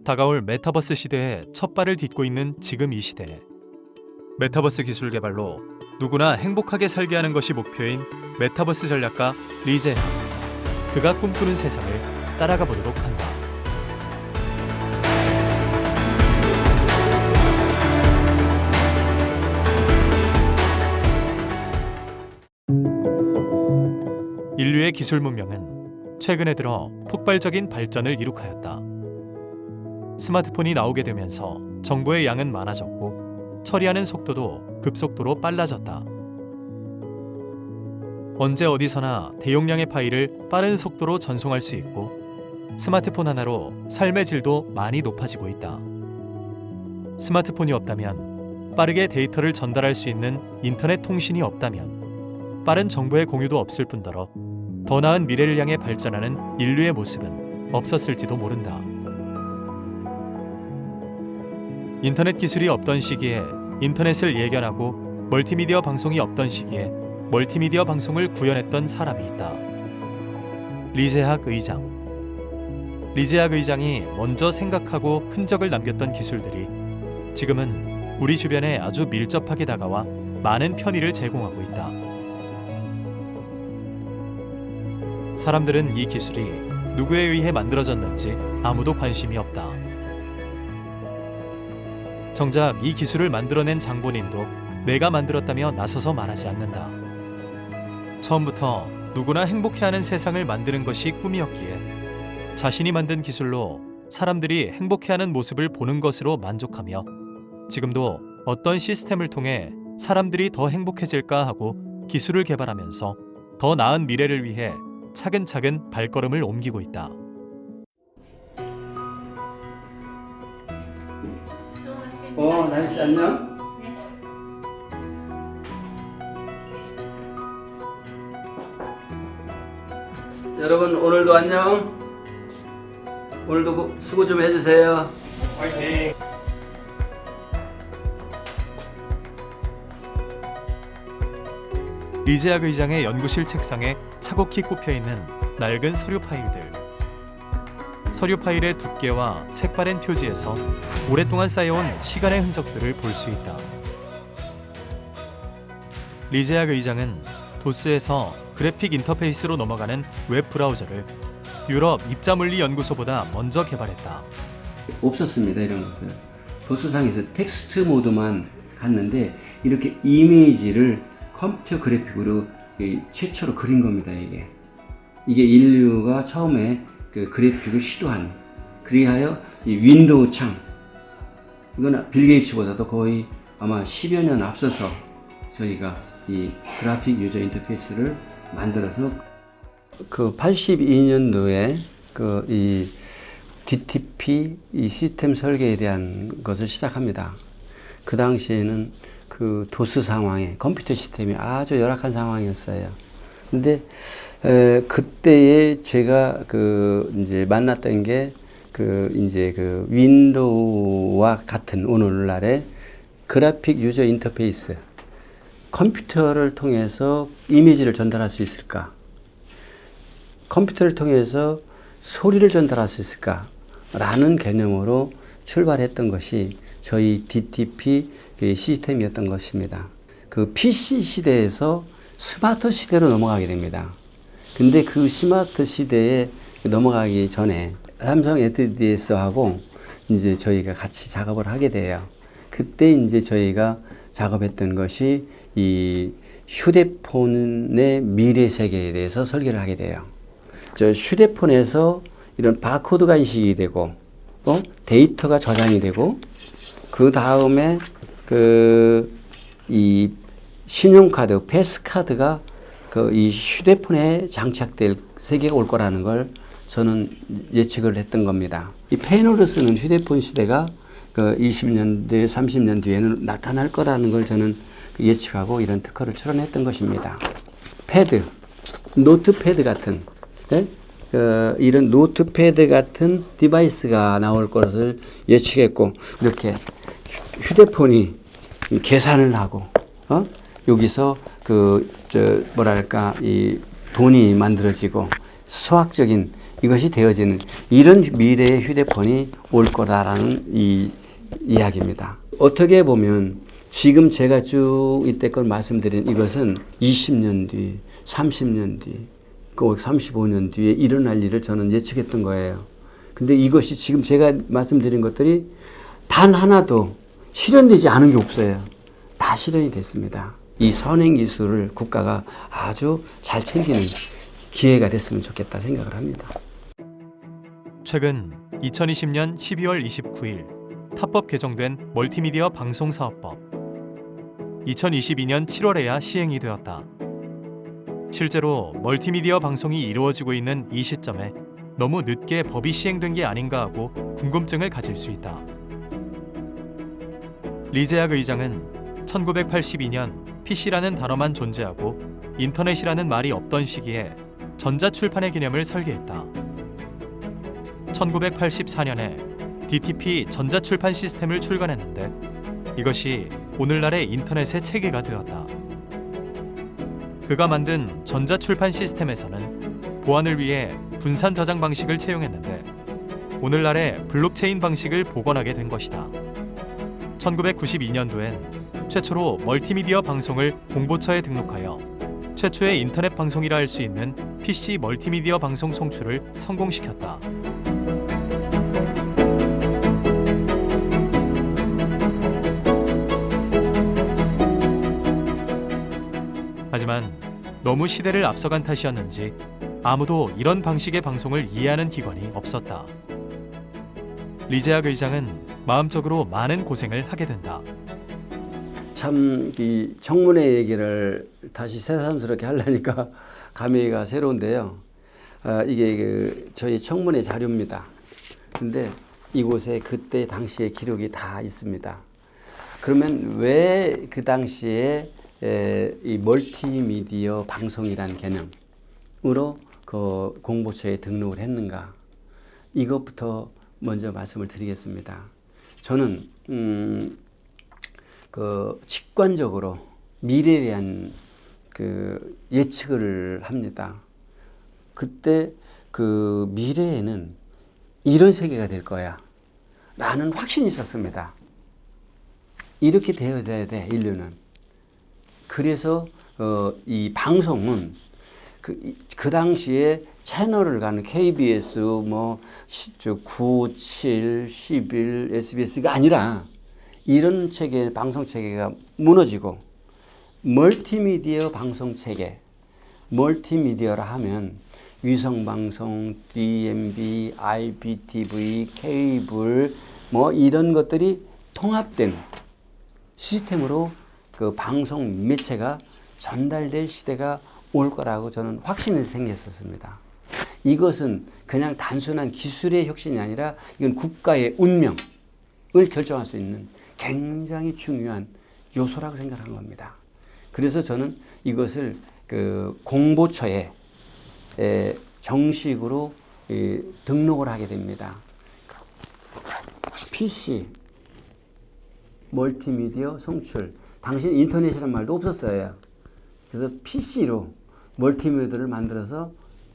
다가올 메타버스 시대에 첫 발을 딛고 있는 지금 이 시대. 메타버스 기술 개발로 누구나 행복하게 살게 하는 것이 목표인 메타버스 전략가 리제하. 그가 꿈꾸는 세상을 따라가 보도록 한다. 인류의 기술 문명은 최근에 들어 폭발적인 발전을 이룩하였다. 스마트폰이 나오게 되면서 정보의 양은 많아졌고 처리하는 속도도 급속도로 빨라졌다. 언제 어디서나 대용량의 파일을 빠른 속도로 전송할 수 있고 스마트폰 하나로 삶의 질도 많이 높아지고 있다. 스마트폰이 없다면 빠르게 데이터를 전달할 수 있는 인터넷 통신이 없다면 빠른 정보의 공유도 없을 뿐더러 더 나은 미래를 향해 발전하는 인류의 모습은 없었을지도 모른다. 인터넷 기술이 없던 시기에 인터넷을 예견하고 멀티미디어 방송이 없던 시기에 멀티미디어 방송을 구현했던 사람이 있다. 리제학 의장. 리제학 의장이 먼저 생각하고 흔적을 남겼던 기술들이 지금은 우리 주변에 아주 밀접하게 다가와 많은 편의를 제공하고 있다. 사람들은 이 기술이 누구에 의해 만들어졌는지 아무도 관심이 없다. 정작 이 기술을 만들어낸 장본인도 내가 만들었다며 나서서 말하지 않는다. 처음부터 누구나 행복해하는 세상을 만드는 것이 꿈이었기에 자신이 만든 기술로 사람들이 행복해하는 모습을 보는 것으로 만족하며 지금도 어떤 시스템을 통해 사람들이 더 행복해질까 하고 기술을 개발하면서 더 나은 미래를 위해 차근차근 발걸음을 옮기고 있다. 날씨 안녕? 여러분 오늘도 안녕? 오늘도 수고 좀 해주세요. 화이팅! 리제학 의장의 연구실 책상에 차곡히 꼽혀있는 낡은 서류 파일들. 서류 파일의 두께와 색바랜 표지에서 오랫동안 쌓여온 시간의 흔적들을 볼 수 있다. 리제학 의장은 도스에서 그래픽 인터페이스로 넘어가는 웹 브라우저를 유럽 입자물리연구소보다 먼저 개발했다. 없었습니다 이런 것은. 도스상에서 텍스트 모드만 갔는데 이렇게 이미지를 컴퓨터 그래픽으로 최초로 그린 겁니다. 이게 인류가 처음에 그 그래픽을 시도한, 그리하여 이 윈도우 창, 이건 빌 게이츠보다도 거의 아마 10여 년 앞서서 저희가 이 그래픽 유저 인터페이스를 만들어서 그 82년도에 그 이 DTP 이 시스템 설계에 대한 것을 시작합니다. 그 당시에는 그 도스 상황에 컴퓨터 시스템이 아주 열악한 상황이었어요. 근데 그때에 제가 그 이제 만났던 게 그 이제 그 윈도우와 같은 오늘날의 그래픽 유저 인터페이스, 컴퓨터를 통해서 이미지를 전달할 수 있을까? 컴퓨터를 통해서 소리를 전달할 수 있을까? 라는 개념으로 출발했던 것이 저희 DTP 시스템이었던 것입니다. 그 PC 시대에서 스마트 시대로 넘어가게 됩니다. 근데 그 스마트 시대에 넘어가기 전에 삼성 SDS하고 이제 저희가 같이 작업을 하게 돼요. 그때 이제 저희가 작업했던 것이 이 휴대폰의 미래 세계에 대해서 설계를 하게 돼요. 저 휴대폰에서 이런 바코드가 인식이 되고, 데이터가 저장이 되고, 그 다음에 이 신용카드, 패스카드가 이 휴대폰에 장착될 세계가 올 거라는 걸 저는 예측을 했던 겁니다. 이 펜으로 쓰는 휴대폰 시대가 20년 뒤, 30년 뒤에는 나타날 거라는 걸 저는 예측하고 이런 특허를 출원했던 것입니다. 패드, 노트패드 같은, 네? 이런 노트패드 같은 디바이스가 나올 것을 예측했고, 이렇게 휴대폰이 계산을 하고, 여기서 이 돈이 만들어지고 수학적인 이것이 되어지는 이런 미래의 휴대폰이 올 거다라는 이 이야기입니다. 어떻게 보면 지금 제가 쭉 이때껏 말씀드린 이것은 20년 뒤, 30년 뒤, 꼭 35년 뒤에 일어날 일을 저는 예측했던 거예요. 근데 이것이 지금 제가 말씀드린 것들이 단 하나도 실현되지 않은 게 없어요. 다 실현이 됐습니다. 이 선행 기술을 국가가 아주 잘 챙기는 기회가 됐으면 좋겠다 생각을 합니다. 최근 2020년 12월 29일 탑법 개정된 멀티미디어 방송사업법. 2022년 7월에야 시행이 되었다. 실제로 멀티미디어 방송이 이루어지고 있는 이 시점에 너무 늦게 법이 시행된 게 아닌가 하고 궁금증을 가질 수 있다. 리제약 의장은 1982년 PC라는 단어만 존재하고 인터넷이라는 말이 없던 시기에 전자출판의 개념을 설계했다. 1984년에 DTP 전자출판 시스템을 출간했는데 이것이 오늘날의 인터넷의 체계가 되었다. 그가 만든 전자출판 시스템에서는 보안을 위해 분산 저장 방식을 채용했는데 오늘날의 블록체인 방식을 복원하게 된 것이다. 1992년도엔 최초로 멀티미디어 방송을 공보처에 등록하여 최초의 인터넷 방송이라 할 수 있는 PC 멀티미디어 방송 송출을 성공시켰다. 하지만 너무 시대를 앞서간 탓이었는지 아무도 이런 방식의 방송을 이해하는 기관이 없었다. 리제약 의장은 마음적으로 많은 고생을 하게 된다. 참 이 청문회 얘기를 다시 새삼스럽게 하려니까 감회가 새로운데요. 이게 저희 청문회 자료입니다. 근데 이곳에 그때 당시의 기록이 다 있습니다. 그러면 왜 그 당시에 이 멀티미디어 방송이라는 개념으로 그 공보처에 등록을 했는가? 이것부터 먼저 말씀을 드리겠습니다. 저는 그 직관적으로 미래에 대한 그 예측을 합니다. 그때 그 미래에는 이런 세계가 될 거야 라는 확신이 있었습니다. 이렇게 되어야 돼, 인류는. 그래서 이 방송은 그 당시에 채널을 가는 KBS, 9, 7, 11, SBS가 아니라 이런 체계, 방송 체계가 무너지고 멀티미디어 방송 체계, 멀티미디어라 하면 위성방송, DMB, IPTV, 케이블 이런 것들이 통합된 시스템으로 그 방송 매체가 전달될 시대가 올 거라고 저는 확신이 생겼었습니다. 이것은 그냥 단순한 기술의 혁신이 아니라 이건 국가의 운명을 결정할 수 있는 굉장히 중요한 요소라고 생각한 겁니다. 그래서 저는 이것을 그 공보처에 정식으로 등록을 하게 됩니다. PC, 멀티미디어 송출. 당시 인터넷이란 말도 없었어요. 그래서 PC로 멀티미디어를 만들어서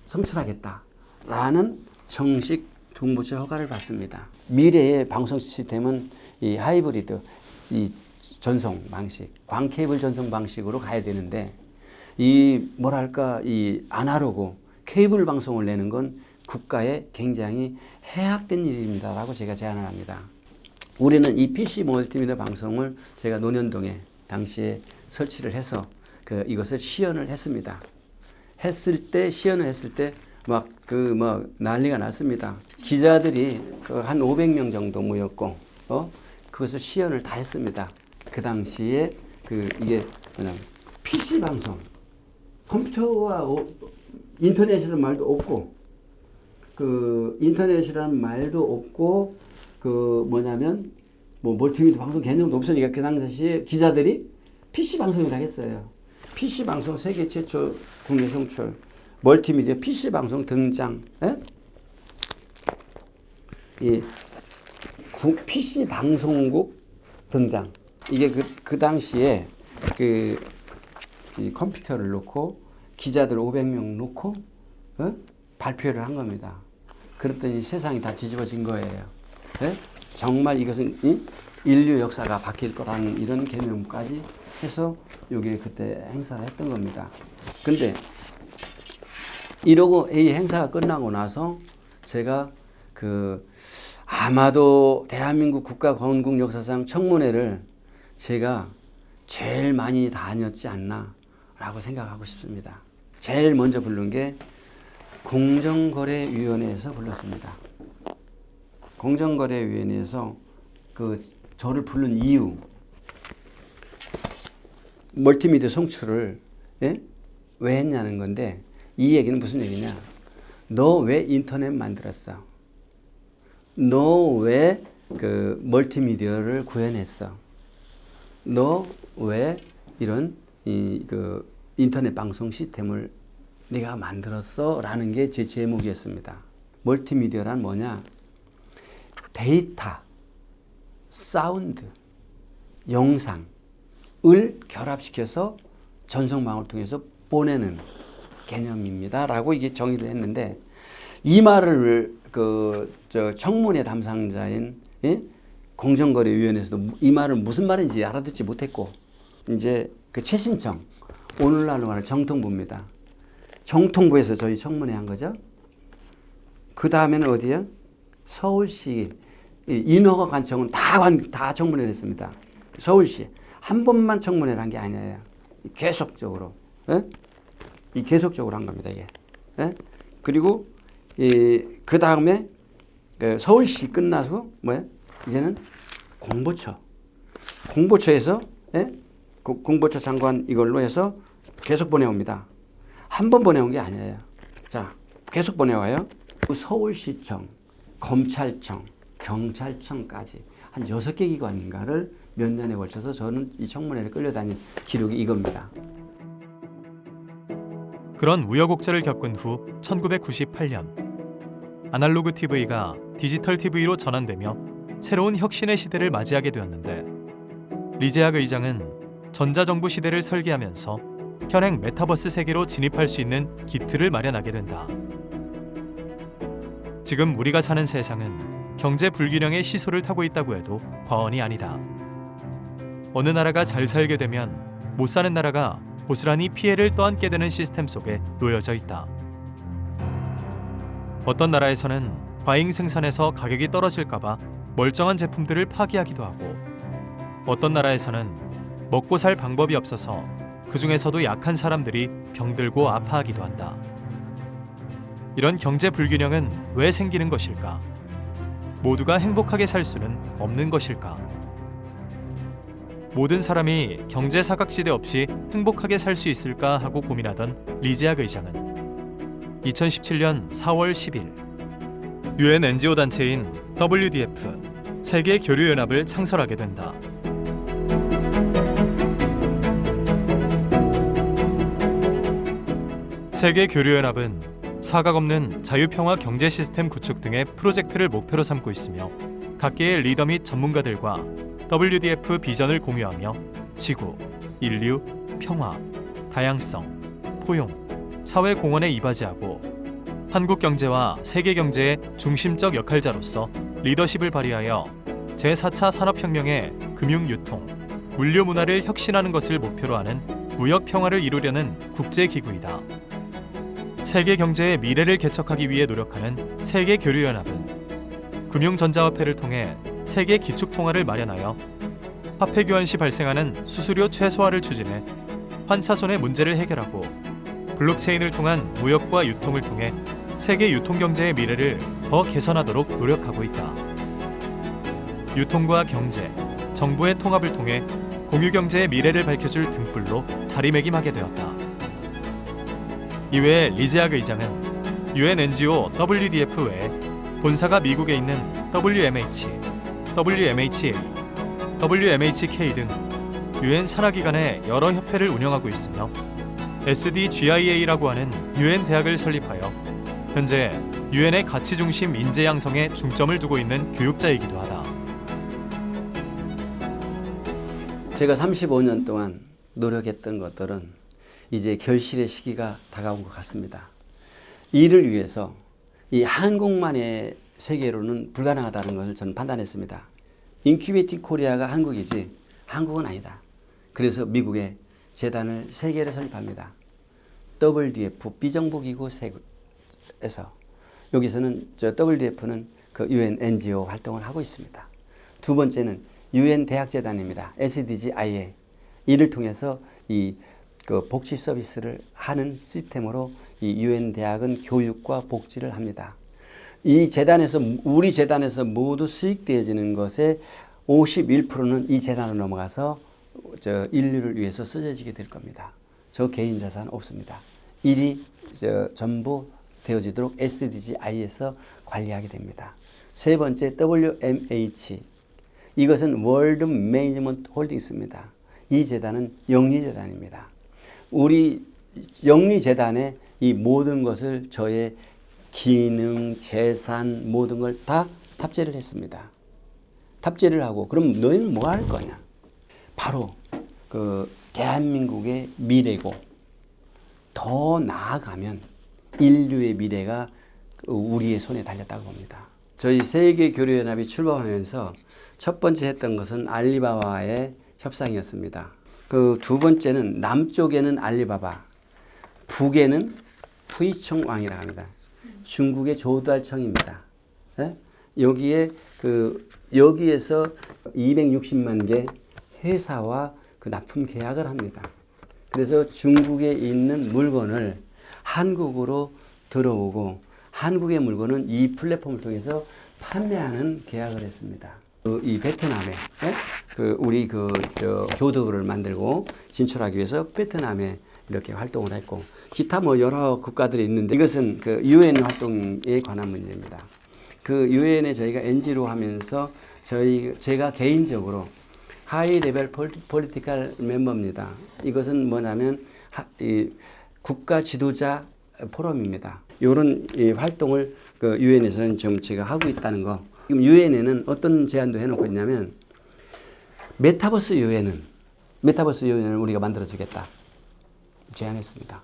송출하겠다라는 정식 공보처 허가를 받습니다. 미래의 방송 시스템은 이 하이브리드, 이 전송 방식, 광케이블 전송 방식으로 가야 되는데 이 아날로그 케이블 방송을 내는 건 국가에 굉장히 해악된 일입니다라고 제가 제안을 합니다. 우리는 이 PC 멀티미디어 방송을 제가 논현동에 당시에 설치를 해서 이것을 시연을 했습니다. 시연을 했을 때 난리가 났습니다. 기자들이 한 500명 정도 모였고, 그것을 시연을 다 했습니다. 그 당시에 이게 PC 방송, 컴퓨터와 인터넷이라는 말도 없고, 인터넷이라는 말도 없고, 멀티미디어 방송 개념도 없으니까 그 당시에 기자들이 PC 방송이라고 했어요. PC 방송 세계 최초 국내 송출, 멀티미디어 PC 방송 등장. 이 PC 방송국 등장. 이게 그 당시에 이 컴퓨터를 놓고 기자들 500명 놓고 발표를 한 겁니다. 그랬더니 세상이 다 뒤집어진 거예요. 예? 정말 이것은 인류 역사가 바뀔 거라는 이런 개념까지 해서 여기에 그때 행사를 했던 겁니다. 근데 이러고 이 행사가 끝나고 나서 제가 아마도 대한민국 국가건국 역사상 청문회를 제가 제일 많이 다녔지 않나라고 생각하고 싶습니다. 제일 먼저 부른 게 공정거래위원회에서 불렀습니다. 공정거래위원회에서 저를 부른 이유, 멀티미디어 송출을 왜 했냐는 건데, 이 얘기는 무슨 얘기냐? 너 왜 인터넷 만들었어? 너 왜 멀티미디어를 구현했어? 너 왜 이런 인터넷 방송 시스템을 네가 만들었어? 라는 게 제 제목이었습니다. 멀티미디어란 뭐냐? 데이터, 사운드, 영상을 결합시켜서 전송망을 통해서 보내는 개념입니다. 라고 이게 정의를 했는데, 이 말을 청문회 담당자인 공정거래위원회에서도 이 말은 무슨 말인지 알아듣지 못했고, 이제 최신청, 오늘날로 말하는 정통부입니다. 정통부에서 저희 청문회 한 거죠. 그 다음에는 어디야? 서울시, 인허가관청은 다 청문회를 했습니다. 서울시. 한 번만 청문회를 한 게 아니에요. 계속적으로. 계속적으로 한 겁니다, 이게. 그리고, 그 다음에, 서울시 끝나서, 이제는 공보처. 공보처에서, 공보처 장관 이걸로 해서 계속 보내옵니다. 한 번 보내온 게 아니에요. 자, 계속 보내와요. 서울시청, 검찰청, 경찰청까지 한 6개 기관인가를 몇 년에 걸쳐서 저는 이 청문회를 끌려다닌 기록이 이겁니다. 그런 우여곡절을 겪은 후 1998년 아날로그 TV가 디지털 TV로 전환되며 새로운 혁신의 시대를 맞이하게 되었는데, 리제학 의장은 전자정부 시대를 설계하면서 현행 메타버스 세계로 진입할 수 있는 기틀을 마련하게 된다. 지금 우리가 사는 세상은 경제 불균형의 시소를 타고 있다고 해도 과언이 아니다. 어느 나라가 잘 살게 되면 못 사는 나라가 고스란히 피해를 떠안게 되는 시스템 속에 놓여져 있다. 어떤 나라에서는 과잉 생산에서 가격이 떨어질까봐 멀쩡한 제품들을 파기하기도 하고, 어떤 나라에서는 먹고 살 방법이 없어서 그 중에서도 약한 사람들이 병들고 아파하기도 한다. 이런 경제 불균형은 왜 생기는 것일까? 모두가 행복하게 살 수는 없는 것일까? 모든 사람이 경제 사각지대 없이 행복하게 살 수 있을까 하고 고민하던 리제학 의장은 2017년 4월 10일 UN NGO 단체인 WDF 세계교류연합을 창설하게 된다. 세계교류연합은 사각 없는 자유평화 경제 시스템 구축 등의 프로젝트를 목표로 삼고 있으며, 각계의 리더 및 전문가들과 WDF 비전을 공유하며 지구, 인류, 평화, 다양성, 포용, 사회 공헌에 이바지하고 한국 경제와 세계 경제의 중심적 역할자로서 리더십을 발휘하여 제4차 산업혁명의 금융유통, 물류 문화를 혁신하는 것을 목표로 하는 무역 평화를 이루려는 국제기구이다. 세계 경제의 미래를 개척하기 위해 노력하는 세계교류연합은 금융전자화폐를 통해 세계 기축통화를 마련하여 화폐 교환 시 발생하는 수수료 최소화를 추진해 환차손의 문제를 해결하고, 블록체인을 통한 무역과 유통을 통해 세계 유통경제의 미래를 더 개선하도록 노력하고 있다. 유통과 경제, 정부의 통합을 통해 공유경제의 미래를 밝혀줄 등불로 자리매김하게 되었다. 이외에 리제학 의장은 UN NGO WDF 외에 본사가 미국에 있는 WMH, WMHA, WMHK 등 UN 산하기관의 여러 협회를 운영하고 있으며, SDGIA라고 하는 UN 대학을 설립하여 현재 UN의 가치 중심 인재 양성에 중점을 두고 있는 교육자이기도 하다. 제가 35년 동안 노력했던 것들은 이제 결실의 시기가 다가온 것 같습니다. 이를 위해서 이 한국만의 세계로는 불가능하다는 것을 저는 판단했습니다. 인큐베이팅 코리아가 한국이지 한국은 아니다. 그래서 미국에 재단을 3개를 설립합니다. WDF 비정부기구에서 여기서는 WDF는 그 UN NGO 활동을 하고 있습니다. 두 번째는 UN 대학재단입니다. SDG-IA. 이를 통해서 그 복지 서비스를 하는 시스템으로 이 UN 대학은 교육과 복지를 합니다. 이 재단에서 우리 재단에서 모두 수익되어지는 것의 51%는 이 재단으로 넘어가서 인류를 위해서 쓰여지게 될 겁니다. 저 개인 자산 없습니다. 일이 전부 되어지도록 SDG-I에서 관리하게 됩니다. 세 번째 WMH. 이것은 월드 매니지먼트 홀딩스입니다. 이 재단은 영리재단입니다. 우리 영리재단에 이 모든 것을 저의 기능, 재산 모든 걸 다 탑재를 했습니다. 탑재를 하고 그럼 너희는 뭐 할 거냐? 바로 그 대한민국의 미래고 더 나아가면 인류의 미래가 우리의 손에 달렸다고 봅니다. 저희 세계교류연합이 출범하면서 첫 번째 했던 것은 알리바바와의 협상이었습니다. 그 두 번째는 남쪽에는 알리바바, 북에는 후이청 왕이라고 합니다. 중국의 조달청입니다. 네? 여기에서 260만 개 회사와 그 납품 계약을 합니다. 그래서 중국에 있는 물건을 한국으로 들어오고 한국의 물건은 이 플랫폼을 통해서 판매하는 계약을 했습니다. 이 베트남에 우리 교도를 만들고 진출하기 위해서 베트남에 이렇게 활동을 했고 기타 여러 국가들이 있는데 이것은 그 UN 활동에 관한 문제입니다. 그 UN에 저희가 NG로 하면서 제가 개인적으로 하이 레벨 폴리티컬 멤버입니다. 이것은 뭐냐면 국가 지도자 포럼입니다. 이런 활동을 그 UN에서는 지금 제가 하고 있다는 거. 지금 UN에는 어떤 제안도 해놓고 있냐면 메타버스 UN을 우리가 만들어주겠다 제안했습니다.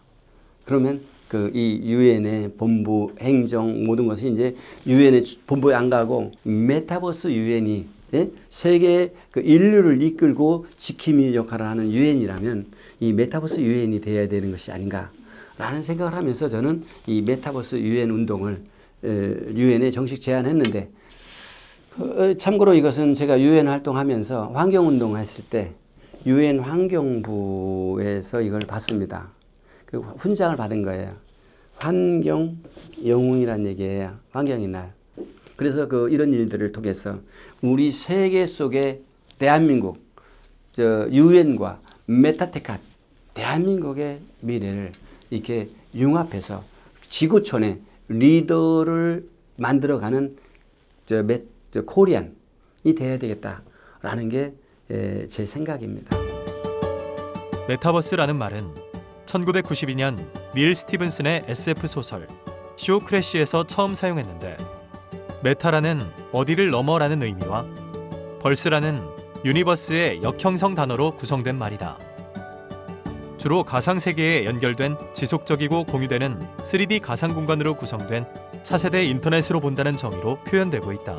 그러면 이 UN의 본부, 행정 모든 것이 이제 UN의 본부에 안 가고 메타버스 UN이 세계 인류를 이끌고 지킴이 역할을 하는 UN이라면 이 메타버스 UN이 되어야 되는 것이 아닌가라는 생각을 하면서 저는 이 메타버스 UN 운동을 UN에 정식 제안했는데 참고로 이것은 제가 UN 활동하면서 환경운동을 했을 때 UN 환경부에서 이걸 받습니다. 그 훈장을 받은 거예요. 환경 영웅이라는 얘기예요. 환경의 날. 그래서 이런 일들을 통해서 우리 세계 속에 대한민국, UN과 메타테카, 대한민국의 미래를 이렇게 융합해서 지구촌에 리더를 만들어가는 코리안이 돼야 되겠다라는 게 제 생각입니다. 메타버스라는 말은 1992년 닐 스티븐슨의 SF 소설 쇼 크래쉬에서 처음 사용했는데 메타라는 어디를 넘어라는 의미와 벌스라는 유니버스의 역형성 단어로 구성된 말이다. 주로 가상세계에 연결된 지속적이고 공유되는 3D 가상 공간으로 구성된 차세대 인터넷으로 본다는 정의로 표현되고 있다.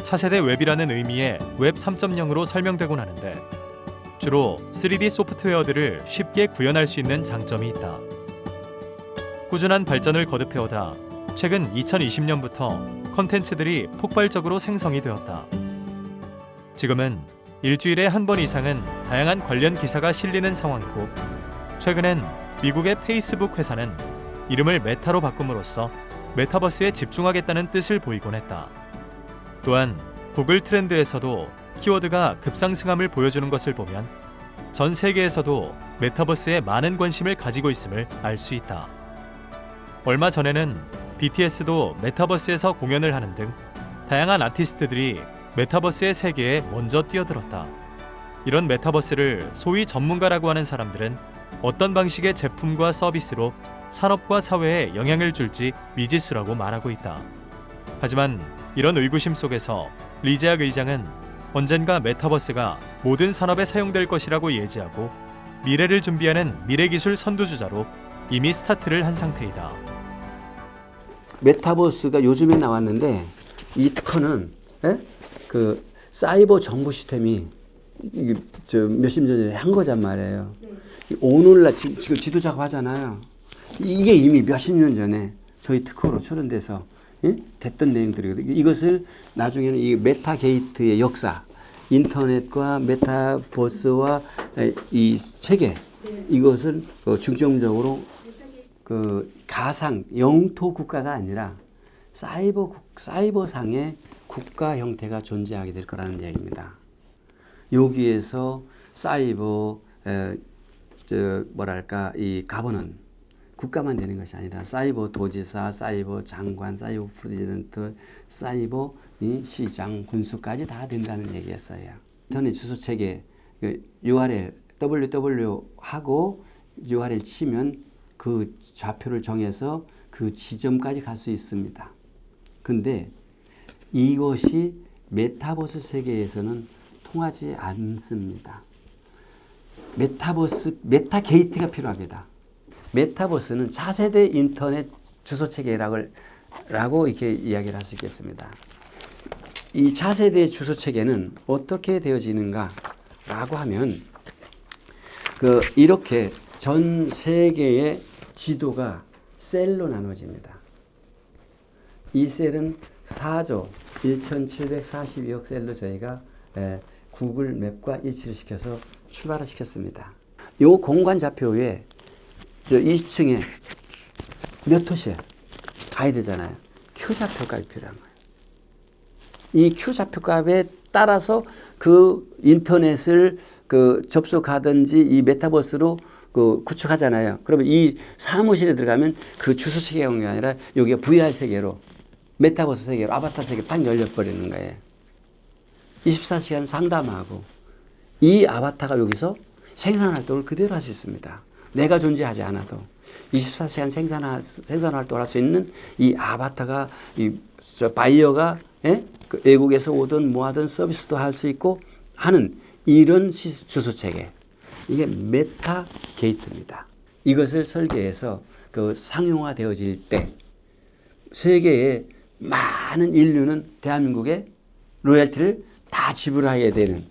차세대 웹이라는 의미의 웹 3.0으로 설명되곤 하는데 주로 3D 소프트웨어들을 쉽게 구현할 수 있는 장점이 있다. 꾸준한 발전을 거듭해오다 최근 2020년부터 콘텐츠들이 폭발적으로 생성이 되었다. 지금은 일주일에 한 번 이상은 다양한 관련 기사가 실리는 상황이고 최근엔 미국의 페이스북 회사는 이름을 메타로 바꿈으로써 메타버스에 집중하겠다는 뜻을 보이곤 했다. 또한 구글 트렌드에서도 키워드가 급상승함을 보여주는 것을 보면 전 세계에서도 메타버스에 많은 관심을 가지고 있음을 알 수 있다. 얼마 전에는 BTS도 메타버스에서 공연을 하는 등 다양한 아티스트들이 메타버스의 세계에 먼저 뛰어들었다. 이런 메타버스를 소위 전문가라고 하는 사람들은 어떤 방식의 제품과 서비스로 산업과 사회에 영향을 줄지 미지수라고 말하고 있다. 하지만 이런 의구심 속에서 리제악 의장은 언젠가 메타버스가 모든 산업에 사용될 것이라고 예지하고 미래를 준비하는 미래기술 선두주자로 이미 스타트를 한 상태이다. 메타버스가 요즘에 나왔는데 이 특허는 그 사이버 정보 시스템이 이게 몇십 년 전에 한 거란 말이에요. 오늘날 지금 지도 작업하잖아요. 이게 이미 몇십 년 전에 저희 특허로 출원돼서 됐던 내용들이거든요. 이것을 나중에는 이 메타게이트의 역사, 인터넷과 메타버스와 이 체계, 이것을 중점적으로 그 가상 영토 국가가 아니라 사이버상의 국가 형태가 존재하게 될 거라는 얘기입니다. 여기에서 사이버 뭐랄까 이 가버넌 국가만 되는 것이 아니라 사이버 도지사, 사이버 장관, 사이버 프레지던트, 사이버 이 시장, 군수까지 다 된다는 얘기였어요. 인터넷 주소 체계 URL www 하고 URL 치면 그 좌표를 정해서 그 지점까지 갈 수 있습니다. 근데 이것이 메타버스 세계에서는 통하지 않습니다. 메타게이트가 필요합니다. 메타버스는 차세대 인터넷 주소 체계라고 이렇게 이야기를 할 수 있겠습니다. 이 차세대 주소 체계는 어떻게 되어지는가라고 하면 이렇게 전 세계의 지도가 셀로 나눠집니다. 이 셀은 4조 1742억 셀로 저희가 구글 맵과 일치를 시켜서 출발을 시켰습니다. 이 공간 좌표에 20층에 몇 호실 가야 되잖아요. Q 좌표값이 필요한 거예요. 이 Q 좌표값에 따라서 그 인터넷을 접속하든지 이 메타버스로 구축하잖아요. 그러면 이 사무실에 들어가면 그 주소 체계가 아니라 여기가 VR 세계로 메타버스 세계로 아바타 세계로 딱 열려버리는 거예요. 24시간 상담하고 이 아바타가 여기서 생산활동을 그대로 할 수 있습니다. 내가 존재하지 않아도 24시간 생산활동을 할 수 있는 이 아바타가 바이어가 그 외국에서 오든 뭐하든 서비스도 할 수 있고 하는 이런 주소 체계. 이게 메타 게이트입니다. 이것을 설계해서 상용화 되어질 때 세계의 많은 인류는 대한민국의 로열티를 다 지불하게 되는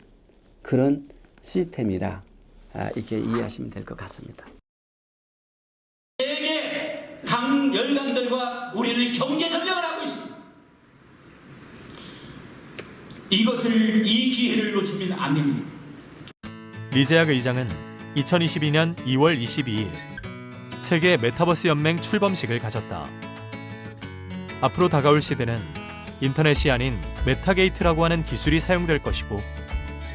그런 시스템이라 이렇게 이해하시면 될 것 같습니다. 세계 강 열강들과 우리는 경제 전쟁을 하고 있습니다. 이 기회를 놓치면 안 됩니다. 리제약 의장은 2022년 2월 22일 세계 메타버스 연맹 출범식을 가졌다. 앞으로 다가올 시대는 인터넷이 아닌 메타게이트라고 하는 기술이 사용될 것이고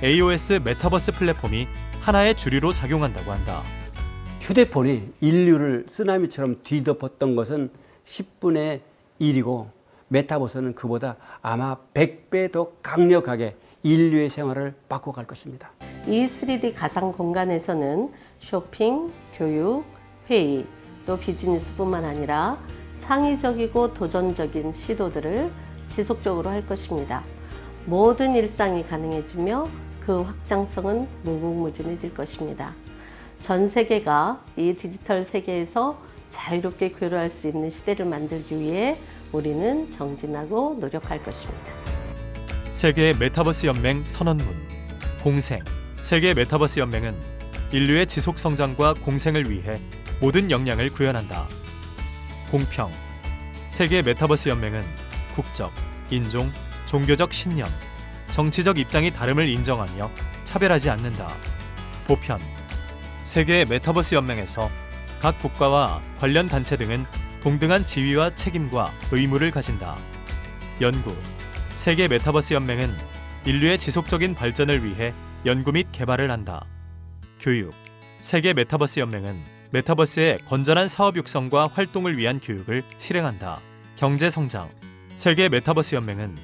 AOS 메타버스 플랫폼이 하나의 주류로 작용한다고 한다. 휴대폰이 인류를 쓰나미처럼 뒤덮었던 것은 10분의 1이고 메타버스는 그보다 아마 100배 더 강력하게 인류의 생활을 바꿔갈 것입니다. 이 3D 가상 공간에서는 쇼핑, 교육, 회의, 또 비즈니스뿐만 아니라 창의적이고 도전적인 시도들을 지속적으로 할 것입니다. 모든 일상이 가능해지며 그 확장성은 무궁무진해질 것입니다. 전 세계가 이 디지털 세계에서 자유롭게 교류할 수 있는 시대를 만들기 위해 우리는 정진하고 노력할 것입니다. 세계 메타버스 연맹 선언문 공생. 세계 메타버스 연맹은 인류의 지속 성장과 공생을 위해 모든 역량을 구현한다. 공평. 세계 메타버스 연맹은 국적, 인종, 종교적 신념, 정치적 입장이 다름을 인정하며 차별하지 않는다. 보편. 세계 메타버스 연맹에서 각 국가와 관련 단체 등은 동등한 지위와 책임과 의무를 가진다. 연구. 세계 메타버스 연맹은 인류의 지속적인 발전을 위해 연구 및 개발을 한다. 교육. 세계 메타버스 연맹은 메타버스의 건전한 사업 육성과 활동을 위한 교육을 실행한다. 경제 성장. 세계 메타버스 연맹은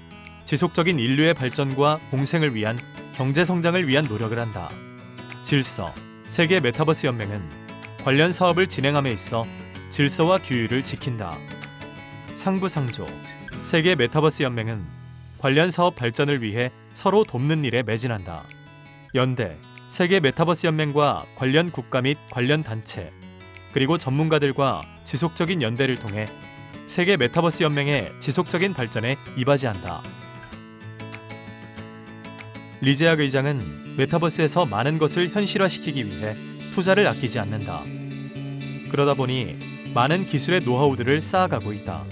지속적인 인류의 발전과 공생을 위한 경제 성장을 위한 노력을 한다. 질서. 세계 메타버스 연맹은 관련 사업을 진행함에 있어 질서와 규율을 지킨다. 상부상조. 세계 메타버스 연맹은 관련 사업 발전을 위해 서로 돕는 일에 매진한다. 연대. 세계 메타버스 연맹과 관련 국가 및 관련 단체, 그리고 전문가들과 지속적인 연대를 통해 세계 메타버스 연맹의 지속적인 발전에 이바지한다. 리제악 의장은 메타버스에서 많은 것을 현실화시키기 위해 투자를 아끼지 않는다. 그러다 보니 많은 기술의 노하우들을 쌓아가고 있다.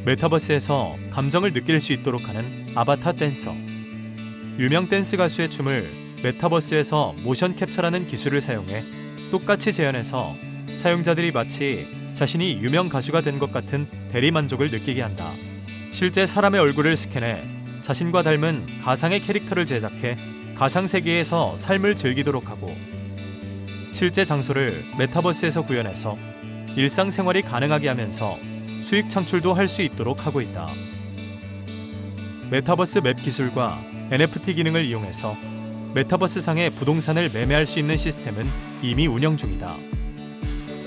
메타버스에서 감정을 느낄 수 있도록 하는 아바타 댄서, 유명 댄스 가수의 춤을 메타버스에서 모션 캡처라는 기술을 사용해 똑같이 재현해서 사용자들이 마치 자신이 유명 가수가 된 것 같은 대리만족을 느끼게 한다. 실제 사람의 얼굴을 스캔해 자신과 닮은 가상의 캐릭터를 제작해 가상 세계에서 삶을 즐기도록 하고, 실제 장소를 메타버스에서 구현해서 일상생활이 가능하게 하면서 수익 창출도 할 수 있도록 하고 있다. 메타버스 맵 기술과 NFT 기능을 이용해서 메타버스 상의 부동산을 매매할 수 있는 시스템은 이미 운영 중이다.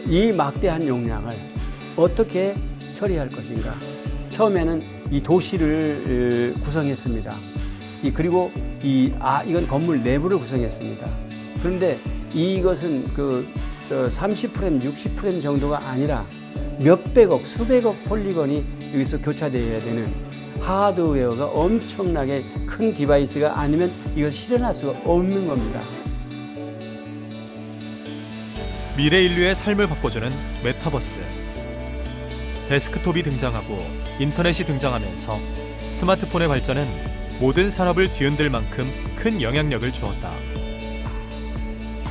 이 막대한 용량을 어떻게 처리할 것인가. 처음에는 이 도시를 구성했습니다. 그리고 이건 건물 내부를 구성했습니다. 그런데 이것은 30프레임, 60프레임 정도가 아니라 몇백억, 수백억 폴리건이 여기서 교차되어야 되는 하드웨어가 엄청나게 큰 디바이스가 아니면 이걸 실현할 수가 없는 겁니다. 미래 인류의 삶을 바꿔주는 메타버스. 데스크톱이 등장하고 인터넷이 등장하면서 스마트폰의 발전은 모든 산업을 뒤흔들 만큼 큰 영향력을 주었다.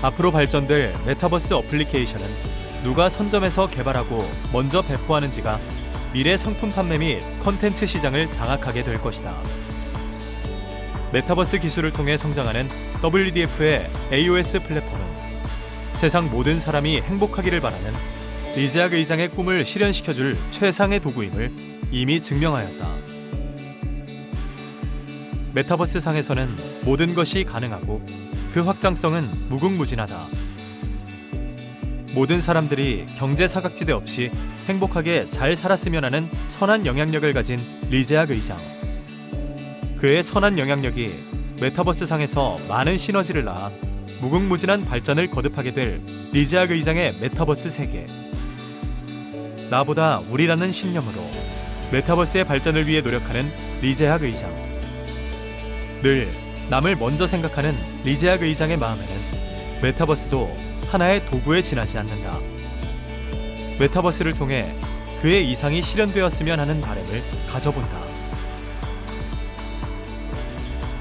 앞으로 발전될 메타버스 어플리케이션은 누가 선점해서 개발하고 먼저 배포하는지가 미래 상품 판매 및 컨텐츠 시장을 장악하게 될 것이다. 메타버스 기술을 통해 성장하는 WDF의 AOS 플랫폼은 세상 모든 사람이 행복하기를 바라는 리제악 의장의 꿈을 실현시켜줄 최상의 도구임을 이미 증명하였다. 메타버스 상에서는 모든 것이 가능하고 그 확장성은 무궁무진하다. 모든 사람들이 경제 사각지대 없이 행복하게 잘 살았으면 하는 선한 영향력을 가진 리제악 의장. 그의 선한 영향력이 메타버스 상에서 많은 시너지를 낳아 무궁무진한 발전을 거듭하게 될 리제악 의장의 메타버스 세계. 나보다 우리라는 신념으로 메타버스의 발전을 위해 노력하는 리제악 의장. 늘 남을 먼저 생각하는 리제악 의장의 마음에는 메타버스도 하나의 도구에 지나지 않는다. 메타버스를 통해 그의 이상이 실현되었으면 하는 바람을 가져본다.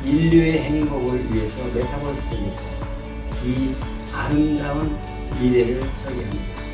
인류의 행복을 위해서 메타버스에서 이 아름다운 미래를 설계합니다.